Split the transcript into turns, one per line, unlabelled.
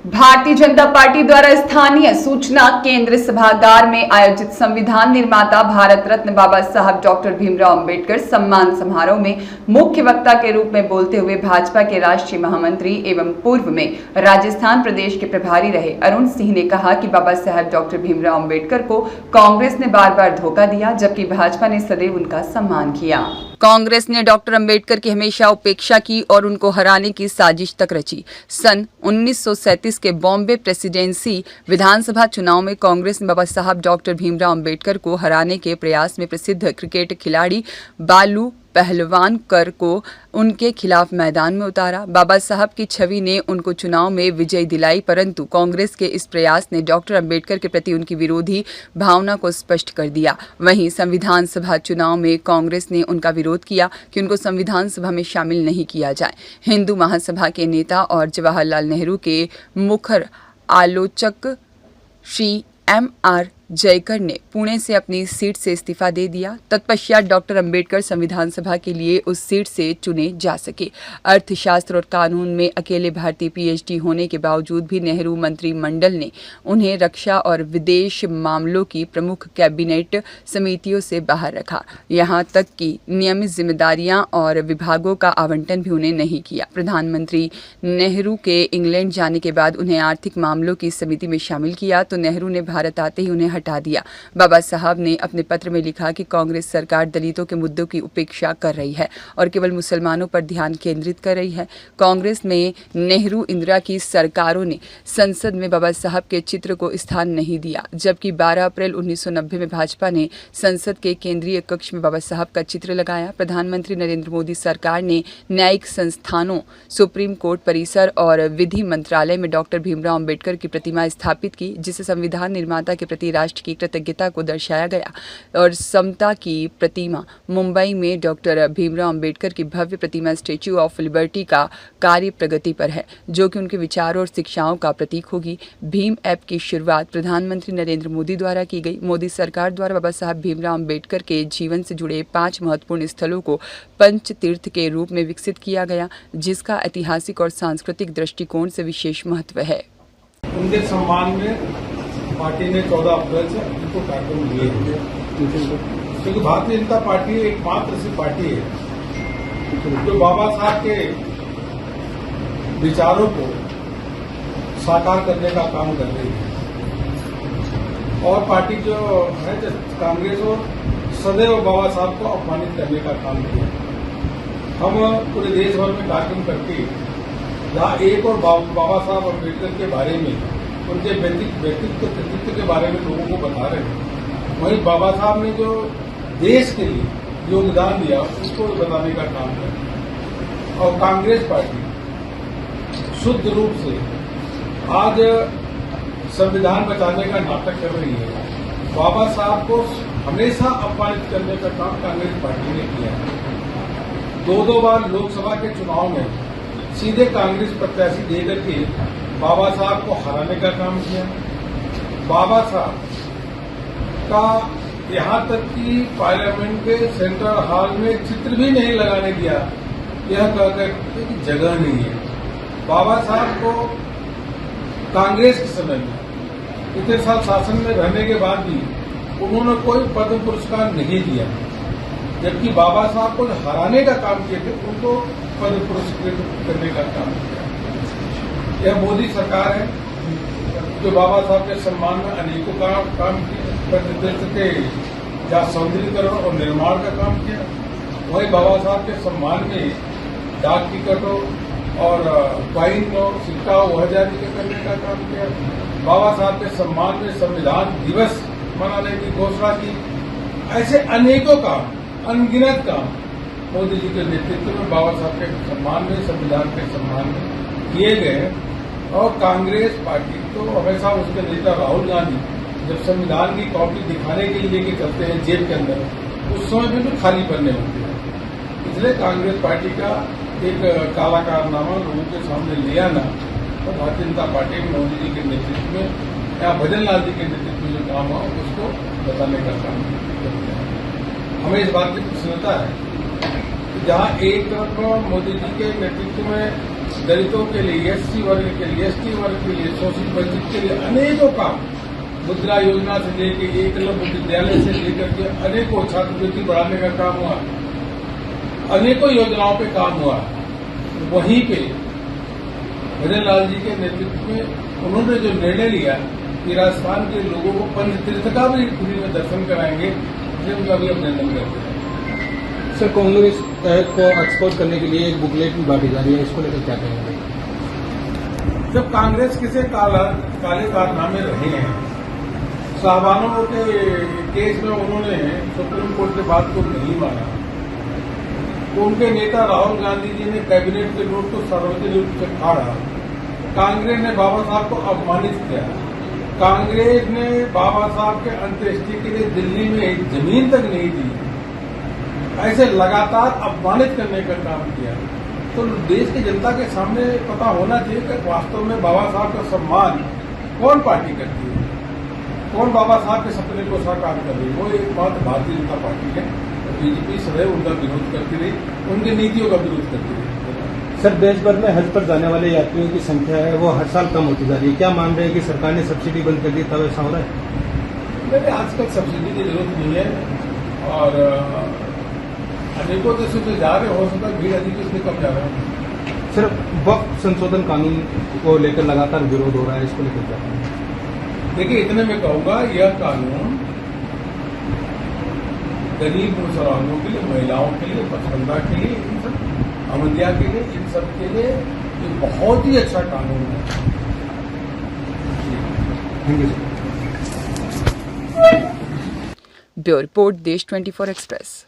Bharatiya Janata party द्वारा स्थानीय सूचना केंद्र सभागार में आयोजित संविधान निर्माता भारत रत्न बाबा साहब डॉक्टर भीमराव अंबेडकर सम्मान समारोह में मुख्य वक्ता के रूप में बोलते हुए भाजपा के राष्ट्रीय महामंत्री एवं पूर्व में राजस्थान प्रदेश के प्रभारी रहे अरुण सिंह ने कहा कि बाबा साहब डॉक्टर भीमराव अंबेडकर को कांग्रेस ने बार बार धोखा दिया, जबकि भाजपा ने सदैव उनका सम्मान किया। कांग्रेस ने डॉक्टर अंबेडकर की हमेशा उपेक्षा की और उनको हराने की साजिश तक रची। सन 1937 के बॉम्बे प्रेसिडेंसी विधानसभा चुनाव में कांग्रेस ने बाबा साहब डॉक्टर भीमराव अंबेडकर को हराने के प्रयास में प्रसिद्ध क्रिकेट खिलाड़ी बालू पहलवानकर को उनके खिलाफ मैदान में उतारा। बाबा साहब की छवि ने उनको चुनाव में विजय दिलाई, परंतु कांग्रेस के इस प्रयास ने डॉक्टर अंबेडकर के प्रति उनकी विरोधी भावना को स्पष्ट कर दिया। वहीं संविधान सभा चुनाव में कांग्रेस ने उनका विरोध किया कि उनको संविधान सभा में शामिल नहीं किया जाए। हिंदू महासभा के नेता और जवाहरलाल नेहरू के मुखर आलोचक श्री M.R. जयकर ने पुणे से अपनी सीट से इस्तीफा दे दिया। तत्पश्चात डॉक्टर अंबेडकर संविधान सभा के लिए उस सीट से चुने जा सके। अर्थशास्त्र और कानून में अकेले भारतीय PhD होने के बावजूद भी नेहरू मंत्रिमंडल ने उन्हें रक्षा और विदेश मामलों की प्रमुख कैबिनेट समितियों से बाहर रखा। यहाँ तक कि नियमित जिम्मेदारियां और विभागों का आवंटन भी उन्हें नहीं किया। प्रधानमंत्री नेहरू के इंग्लैंड जाने के बाद उन्हें आर्थिक मामलों की समिति में शामिल किया तो नेहरू ने भारत आते ही उन्हें हटा दिया। बाबा साहब ने अपने पत्र में लिखा कि कांग्रेस सरकार दलितों के मुद्दों की उपेक्षा कर रही है और केवल मुसलमानों पर ध्यान केंद्रित कर रही है। कांग्रेस में नेहरू इंदिरा की सरकारों ने संसद में बाबा साहब के चित्र को स्थान नहीं दिया, जबकि 12 अप्रैल 1990 में भाजपा ने संसद के केंद्रीय कक्ष में बाबा साहब का चित्र लगाया। प्रधानमंत्री नरेंद्र मोदी सरकार ने न्यायिक संस्थानों, सुप्रीम कोर्ट परिसर और विधि मंत्रालय में डॉक्टर भीमराव अंबेडकर की प्रतिमा स्थापित की, जिसे संविधान निर्माता के प्रति राष्ट्र की कृतज्ञता को दर्शाया गया। और समता की प्रतिमा मुंबई में डॉक्टर भीमराव अंबेडकर की भव्य प्रतिमा स्टैच्यू ऑफ लिबर्टी का कार्य प्रगति पर है, जो कि उनके विचारों और शिक्षाओं का प्रतीक होगी। भीम ऐप की शुरुआत प्रधानमंत्री नरेंद्र मोदी द्वारा की गई। मोदी सरकार द्वारा बाबा साहब भीमराव अंबेडकर के जीवन से जुड़े 5 महत्वपूर्ण स्थलों को पंच तीर्थ के रूप में विकसित किया गया, जिसका ऐतिहासिक और सांस्कृतिक दृष्टिकोण से विशेष महत्व है।
उनके सम्मान में पार्टी ने 14 अप्रैल से उनको कार्यक्रम दिए हैं, क्योंकि भारतीय जनता पार्टी एकमात्र ऐसी पार्टी है जो बाबा साहब के विचारों को साकार करने का काम कर रही है। और पार्टी जो है कांग्रेस और सदैव बाबा साहब को अपमानित करने का काम किया। हम पूरे देश भर में कार्यक्रम करके जहाँ एक और बाबा साहब अम्बेडकर के बारे में, उनके व्यक्तित्व कृतित्व के बारे में लोगों को बता रहे हैं, वहीं बाबा साहब ने जो देश के लिए योगदान दिया उसको बताने का काम कर। और कांग्रेस पार्टी शुद्ध रूप से आज संविधान बचाने का नाटक कर रही है। बाबा साहब को हमेशा अपमानित करने का काम कांग्रेस पार्टी ने किया है। 2 बार लोकसभा के चुनाव में सीधे कांग्रेस प्रत्याशी देकर के बाबा साहब को हराने का काम किया। बाबा साहब का यहाँ तक कि पार्लियामेंट के सेंट्रल हॉल में चित्र भी नहीं लगाने दिया, यह कहकर कि जगह नहीं है। बाबा साहब को कांग्रेस के समय में इतने साल शासन में रहने के बाद भी उन्होंने कोई पद्म पुरस्कार नहीं दिया, जबकि बाबा साहब को हराने का काम किए थे उनको पद्म पुरस्कृत करने का काम किया। यह मोदी सरकार है जो बाबा साहब के सम्मान में अनेकों काम किए, जहाँ सौंदर्यीकरण और निर्माण का काम किया। वहीं बाबा साहब के सम्मान में डाक टिकटों और कॉइन और सिक्का 2000 के करने का काम किया। बाबा साहब के सम्मान में संविधान दिवस मनाने की घोषणा की। ऐसे अनेकों काम, अनगिनत काम मोदी जी के नेतृत्व में बाबा साहब के सम्मान में, संविधान के सम्मान में किए गए। और कांग्रेस पार्टी तो हमेशा उसके नेता राहुल गांधी जब संविधान की कॉपी दिखाने के लिए लेके चलते हैं जेब के अंदर, उस समय भी तो खाली पन्ने होते हैं। इसलिए कांग्रेस पार्टी का एक काला कारनामा लोगों के सामने लिया ना, तो भारतीय जनता पार्टी मोदी जी के नेतृत्व में या भजन लाल जी के नेतृत्व में जो काम हुआ उसको बताने का काम करते हैं। हमें इस बात की प्रसन्नता है कि जहाँ एक तरफ मोदी जी के नेतृत्व में दलितों के लिए, एससी वर्ग के लिए, एसटी वर्ग के लिए, शोषित वंचित के लिए अनेकों काम, मुद्रा योजना से लेकर एकलव्य विद्यालय से लेकर के अनेकों छात्रवृत्ति बढ़ाने का काम हुआ, अनेकों योजनाओं पे काम हुआ। वहीं पे भजन लाल जी के नेतृत्व में उन्होंने जो निर्णय लिया कि राजस्थान के लोगों को पंचतीर्थ का भी फ्री में दर्शन कराएंगे, जिसे उनका भी अभिनंदन करते हैं।
सर, कांग्रेस को एक्सपोज करने के लिए एक बुकलेट भी बांटी जा रही है, इसको लेकर क्या कहेंगे?
जब कांग्रेस किसी काले कारनामे रहे हैं, साहबानों के केस में उन्होंने सुप्रीम कोर्ट की बात को नहीं माना, तो उनके नेता राहुल गांधी जी ने कैबिनेट के नोट को सार्वजनिक रूप से फाड़ा, कांग्रेस ने बाबा साहब को अपमानित किया, कांग्रेस ने बाबा साहब के अंत्येष्टि के लिए दिल्ली में एक जमीन तक नहीं दी, ऐसे लगातार अपमानित करने का काम किया, तो देश की जनता के सामने पता होना चाहिए कि वास्तव में बाबा साहब का सम्मान कौन पार्टी करती है, कौन बाबा साहब के सपने को साकार कर रही है। वो एकमात्र भारतीय जनता पार्टी है। बीजेपी सदैव उनका विरोध करती रही, उनकी नीतियों का विरोध करती रही।
सर, देश भर में हज पर जाने वाले यात्रियों की संख्या है वो हर साल कम होती जा रही है, क्या मान रहे हैं कि सरकार ने सब्सिडी बंद कर दी तब ऐसा हो रहा है?
मैंने आजकल सब्सिडी की जरूरत नहीं है और अनेकों देशों से जा रहे, हो सकता है भीड़ अधिक इसलिए कम जा रहे हैं।
सिर्फ वक्फ संशोधन कानून को लेकर लगातार विरोध हो रहा है, इसको लेकर क्या कहेंगे?
देखिए, इतने में कहूंगा, यह कानून गरीब मुसलमानों के लिए, महिलाओं के लिए, पसंदा के लिए, इन सब अवधिया के लिए, इन सब के लिए ये बहुत ही अच्छा कानून है।
Thank you.
ब्यूरो रिपोर्ट, देश 24 एक्सप्रेस।